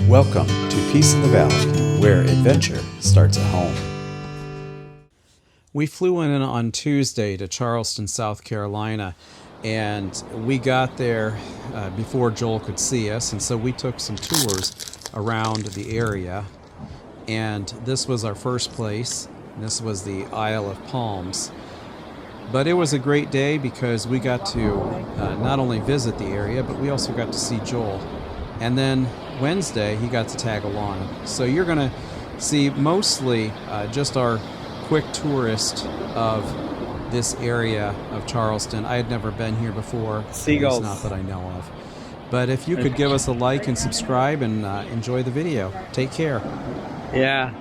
Welcome to Peace in the Valley, where adventure starts at home. We flew in on Tuesday to Charleston, South Carolina, and we got there before Joel could see us, and so we took some tours around the area. And this was our first place. This was the Isle of Palms. But it was a great day because we got to not only visit the area, but we also got to see Joel. And then Wednesday, he got to tag along. So you're going to see mostly just our quick tourist of this area of Charleston. I had never been here before. Seagulls. Not that I know of. But if you could give us a like and subscribe and enjoy the video. Take care. Yeah.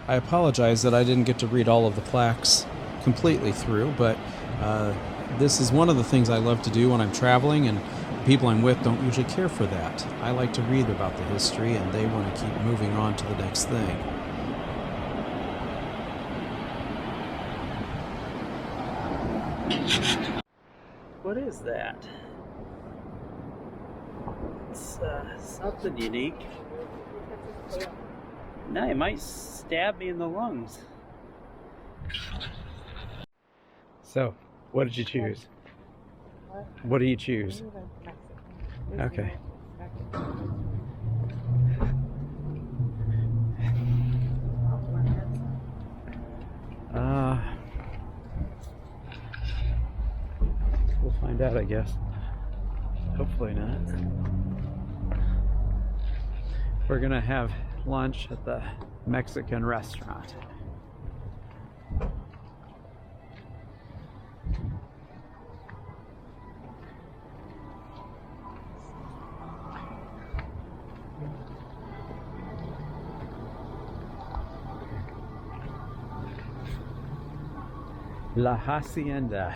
I apologize that I didn't get to read all of the plaques completely through, but this is one of the things I love to do when I'm traveling, and the people I'm with don't usually care for that. I like to read about the history, and they want to keep moving on to the next thing. What is that? It's something unique. No, it might stab me in the lungs. So, what did you choose? What do you choose? Okay. We'll find out, I guess. Hopefully not. We're gonna have lunch at the Mexican restaurant. La Hacienda.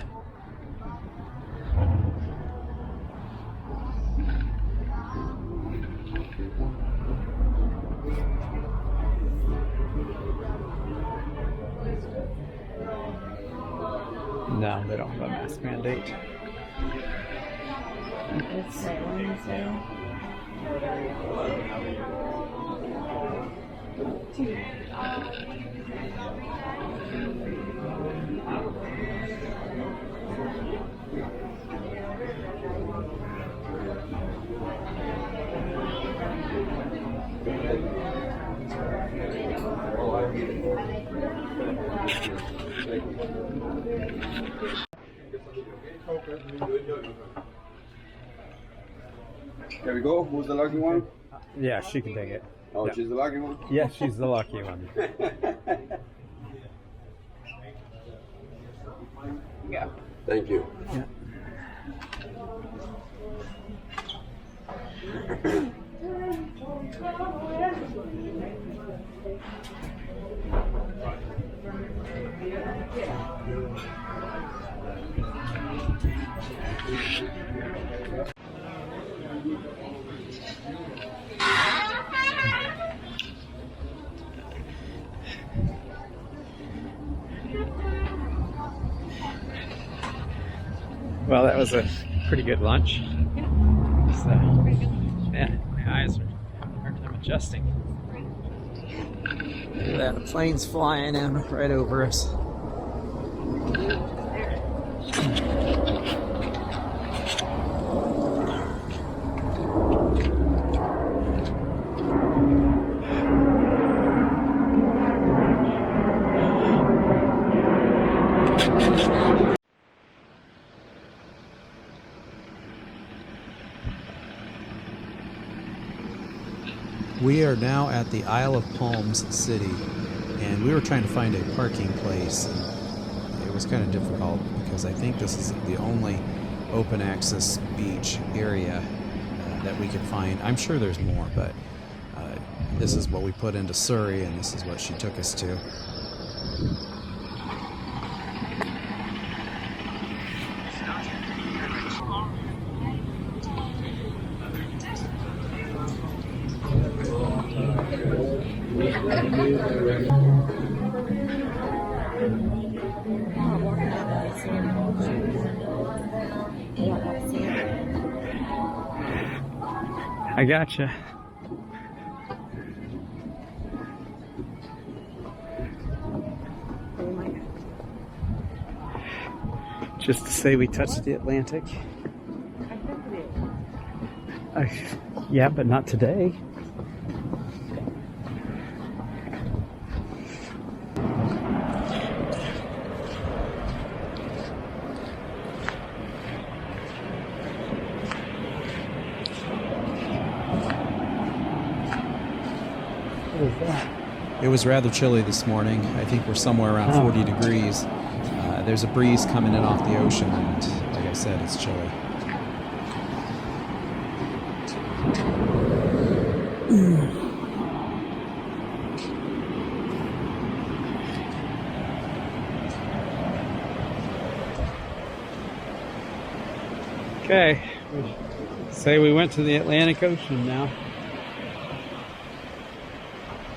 No, they don't have a mask mandate. It's Wednesday. There we go. Who's the lucky one? Yeah, she can take it. Oh, Yeah. she's the lucky one? Yeah, she's the lucky one. Yeah. Thank you. Yeah. Well, that was a pretty good lunch. So, yeah, my eyes are having a hard time adjusting. Look at that, the plane's flying in right over us. We are now at the Isle of Palms City, and we were trying to find a parking place. And it was kind of difficult because I think this is the only open access beach area that we could find. I'm sure there's more, but this is what we put into Surrey, and this is what she took us to. walking down the sand. Yeah, that's sand. I gotcha. Oh my God. Just to say we touched the Atlantic. Yeah, but not today. What is that? It was rather chilly this morning. I think we're somewhere around 40 degrees. There's a breeze coming in off the ocean, and like I said, it's chilly. Okay, say we went to the Atlantic Ocean now.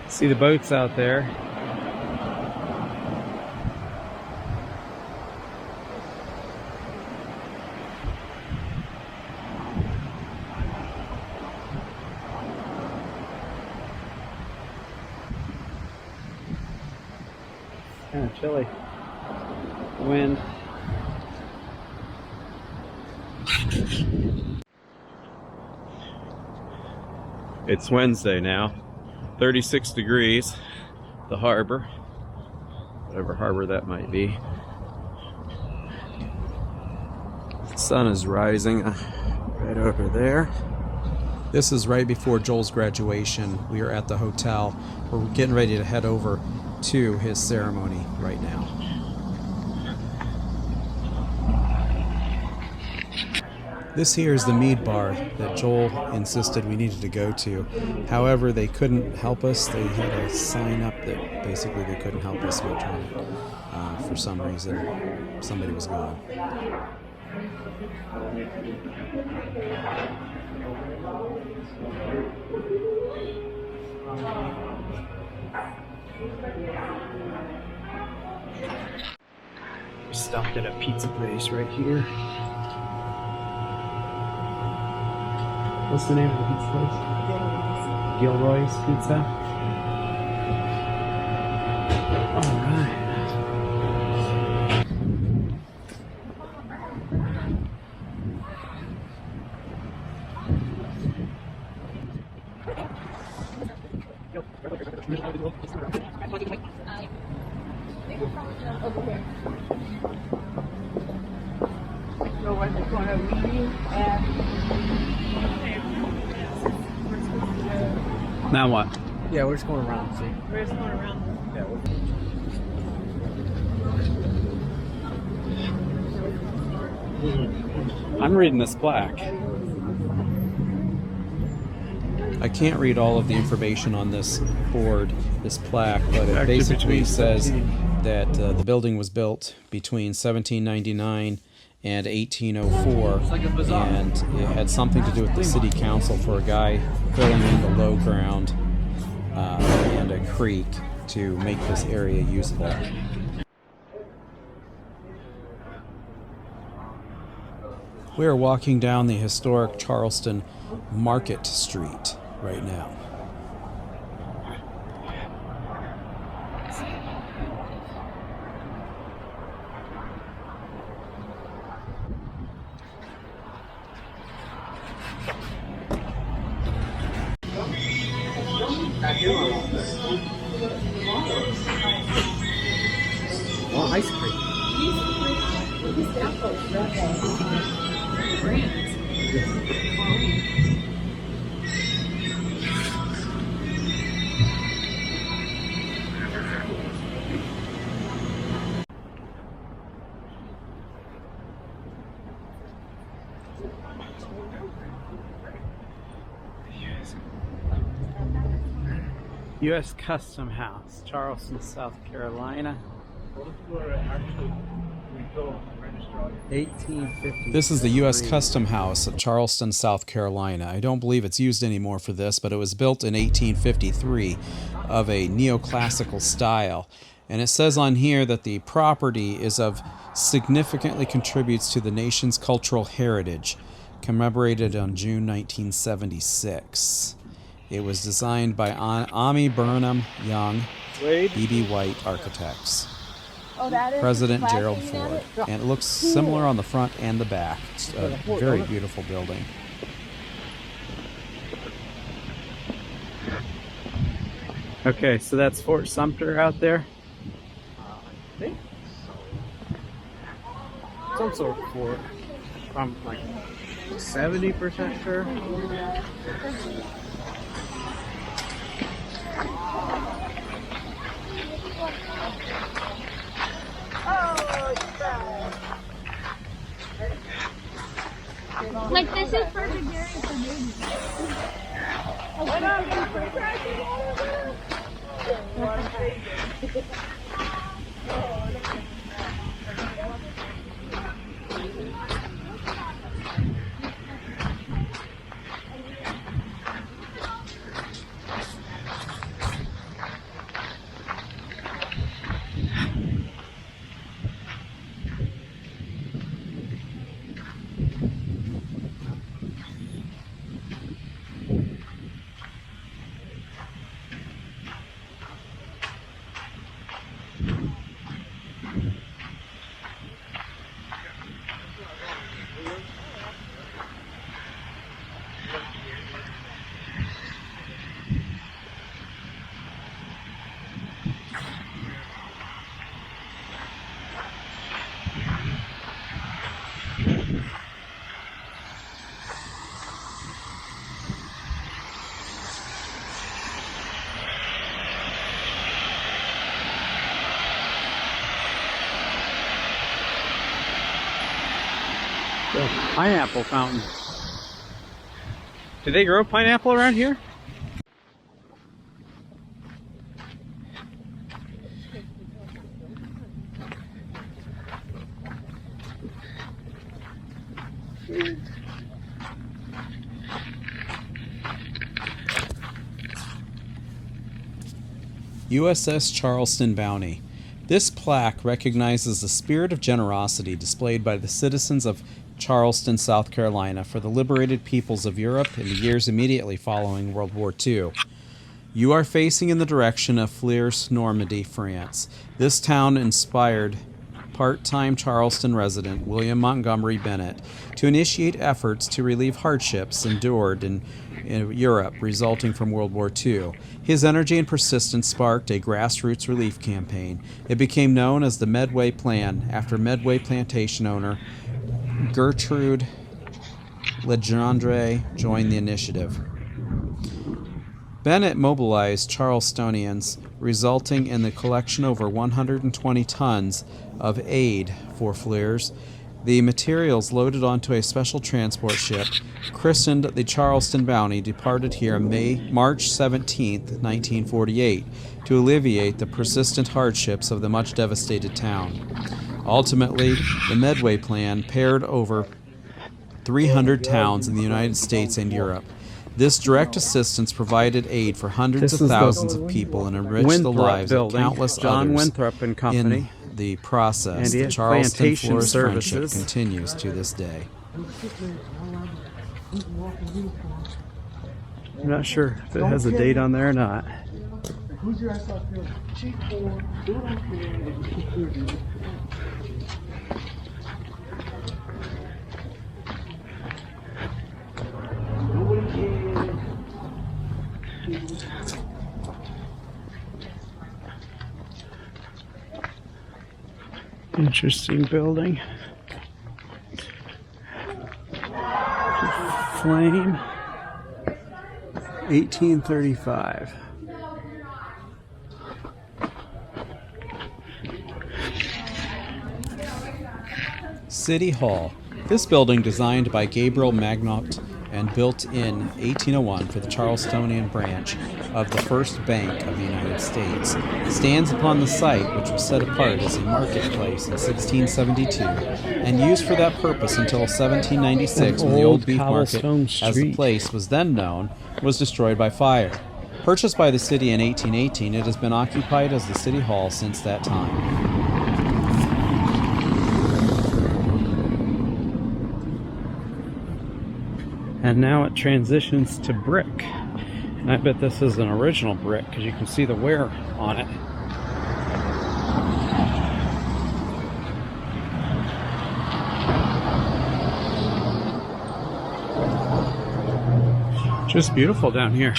See the boats out there. Kind of chilly. Wind. It's Wednesday now. 36 degrees. The harbor. Whatever harbor that might be. The sun is rising right over there. This is right before Joel's graduation. We are at the hotel. We're getting ready to head over to his ceremony right now. This here is the mead bar that Joel insisted we needed to go to. However, they couldn't help us. They had a sign up that basically they couldn't help us with it. For some reason, somebody was gone. We stopped at a pizza place right here. What's the name of the pizza place? Gilroy's Pizza. All right. So we're just going to meeting and Now what? Yeah, we're just going around and see. we're just going around. I'm reading this plaque. I can't read all of the information on this board, this plaque, but it Actually, basically between says 17 that the building was built between 1799 and 1804, and it had something to do with the city council for a guy filling in the low ground and a creek to make this area usable. We are walking down the historic Charleston Market Street right now. Oh, ice cream. These apples, brands. U.S. Custom House, Charleston, South Carolina. Well, this is where actually we go and register. 1850. This is the U.S. Custom House at Charleston, South Carolina. I don't believe it's used anymore for this, but it was built in 1853 of a neoclassical style. And it says on here that the property is of significantly contributes to the nation's cultural heritage, commemorated on June 1976. It was designed by Ami Burnham Young, B.B. White Architects. Oh, that is President the flag Gerald hanging at Ford. it? And it looks similar on the front and the back. It's a very beautiful building. Okay, so that's Fort Sumter out there. I think some sort of fort. I'm like 70% sure. Like this is perfect area for babies. Pineapple fountain. Do they grow pineapple around here? USS Charleston Bounty. This plaque recognizes the spirit of generosity displayed by the citizens of Charleston, South Carolina for the liberated peoples of Europe in the years immediately following World War II. You are facing in the direction of Flers, Normandy, France. This town inspired part-time Charleston resident William Montgomery Bennett to initiate efforts to relieve hardships endured in Europe resulting from World War II. His energy and persistence sparked a grassroots relief campaign. It became known as the Medway Plan after Medway plantation owner Gertrude Legendre joined the initiative. Bennett mobilized Charlestonians, resulting in the collection over 120 tons of aid for Flers. The materials loaded onto a special transport ship, christened the Charleston Bounty, departed here on March 17, 1948, to alleviate the persistent hardships of the much devastated town. Ultimately, the Medway Plan paired over 300 towns in the United States and Europe. This direct assistance provided aid for hundreds of thousands of people and enriched the lives of countless John others. Winthrop and Company. In the process, And the Charleston Plantation Flores friendship Services. continues to this day. I'm not sure if it has a date on there or not. Who's your ass out there? Cheap for, Interesting building. Flame. 1835. City Hall. This building, designed by Gabriel Magnot and built in 1801 for the Charlestonian branch of the First Bank of the United States, stands upon the site, which was set apart as a marketplace in 1672 and used for that purpose until 1796, when the old beef market, as the place was then known, was destroyed by fire. Purchased by the city in 1818, it has been occupied as the city hall since that time. And now it transitions to brick. And I bet this is an original brick because you can see the wear on it. Just beautiful down here.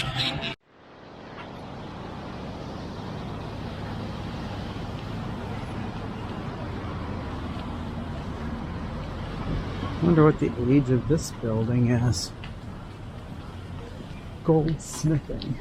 I wonder what the age of this building is. Goldsmithing.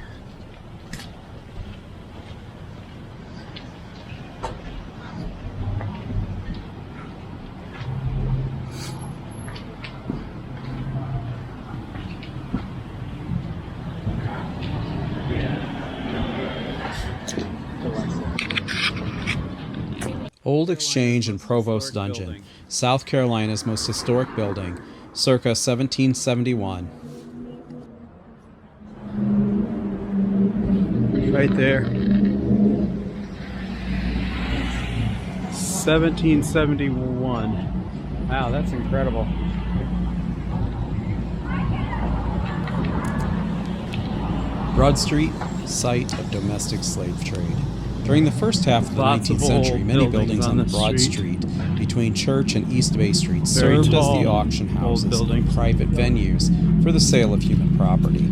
Old Exchange and Provost Dungeon, South Carolina's most historic building, circa 1771. Right there. 1771. Wow, that's incredible. Broad Street, site of domestic slave trade. During the first half of the Lots of 19th century, old many buildings buildings on on the the Broad street. Street between Church and East Bay Streets Very served as tall, the auction old houses and buildings. private venues for the sale of human property.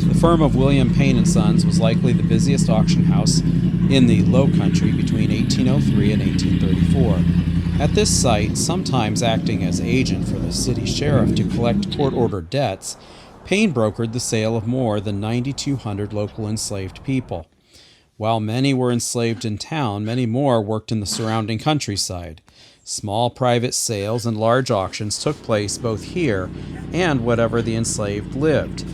The firm of William Payne & Sons was likely the busiest auction house in the Low Country between 1803 and 1834. At this site, sometimes acting as agent for the city sheriff to collect court-ordered debts, Payne brokered the sale of more than 9,200 local enslaved people. While many were enslaved in town, many more worked in the surrounding countryside. Small private sales and large auctions took place both here and wherever the enslaved lived.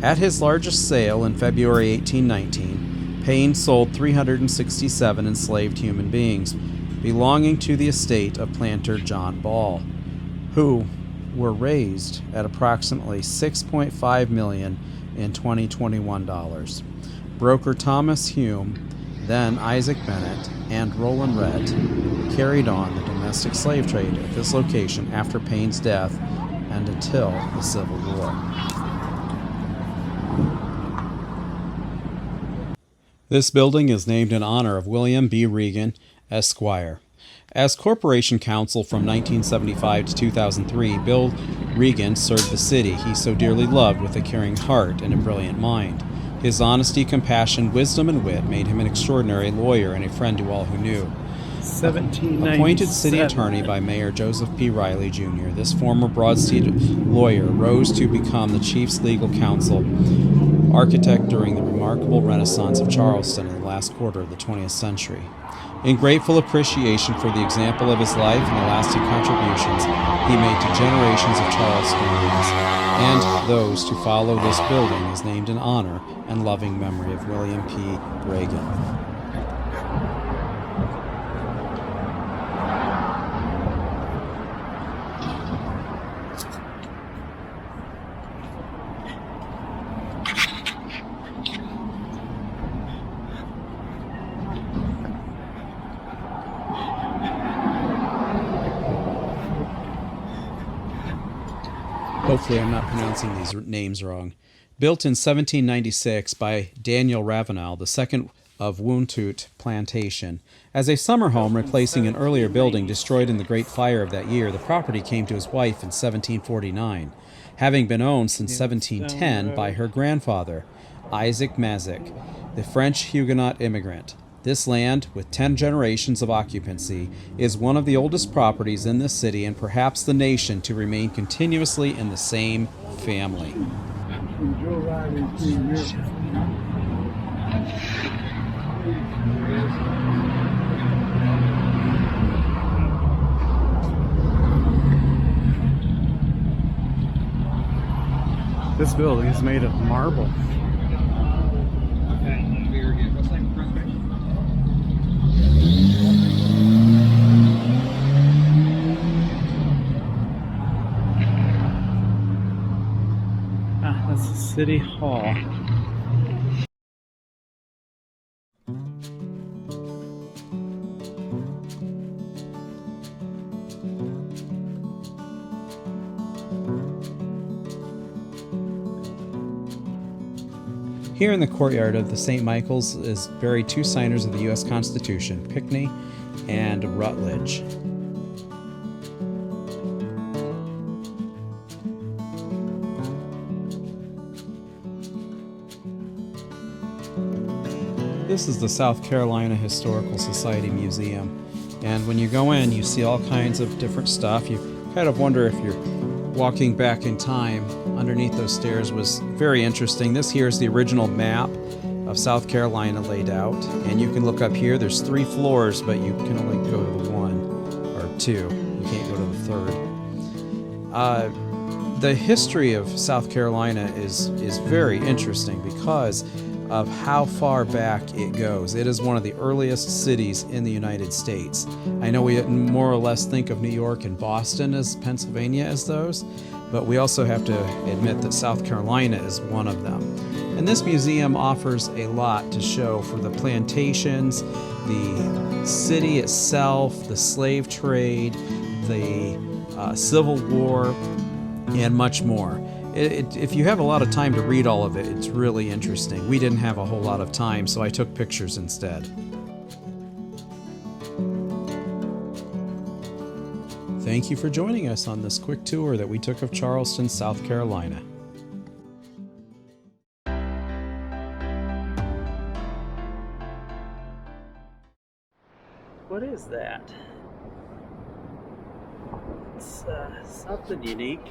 At his largest sale in February 1819, Payne sold 367 enslaved human beings belonging to the estate of planter John Ball, who were raised at approximately $6.5 million in 2021 dollars. Broker Thomas Hume, then Isaac Bennett, and Roland Rhett carried on the domestic slave trade at this location after Payne's death and until the Civil War. This building is named in honor of William B. Regan, Esquire. As Corporation Counsel from 1975 to 2003, Bill Regan served the city he so dearly loved with a caring heart and a brilliant mind. His honesty, compassion, wisdom, and wit made him an extraordinary lawyer and a friend to all who knew. 1797. Appointed city attorney by Mayor Joseph P. Riley, Jr., this former Broad Street lawyer rose to become the chief's legal counsel architect during the remarkable Renaissance of Charleston in the last quarter of the 20th century. In grateful appreciation for the example of his life and the lasting contributions he made to generations of Charlestonians and those to follow, this building is named in honor and loving memory of William P. Regan. Hopefully I'm not pronouncing these names wrong. Built in 1796 by Daniel Ravenel, the second of Woontoot Plantation. As a summer home replacing an earlier building destroyed in the Great Fire of that year, the property came to his wife in 1749, having been owned since 1710 by her grandfather, Isaac Mazick, the French Huguenot immigrant. This land, with 10 generations of occupancy, is one of the oldest properties in this city and perhaps the nation to remain continuously in the same family. This building is made of marble. Ah, that's the City Hall. Here in the courtyard of the St. Michael's is buried two signers of the U.S. Constitution, Pinckney and Rutledge. This is the South Carolina Historical Society Museum, and when you go in, you see all kinds of different stuff. You kind of wonder if you're walking back in time. Underneath those stairs was very interesting. This here is the original map of South Carolina laid out, and you can look up here. There's 3 floors, but you can only go to the 1 or 2. You can't go to the 3rd. The history of South Carolina is very interesting because of how far back it goes. It is one of the earliest cities in the United States. I know we more or less think of New York and Boston as Pennsylvania as those, but we also have to admit that South Carolina is one of them. And this museum offers a lot to show for the plantations, the city itself, the slave trade, the Civil War, and much more. If you have a lot of time to read all of it, it's really interesting. We didn't have a whole lot of time, so I took pictures instead. Thank you for joining us on this quick tour that we took of Charleston, South Carolina. What is that? It's something unique.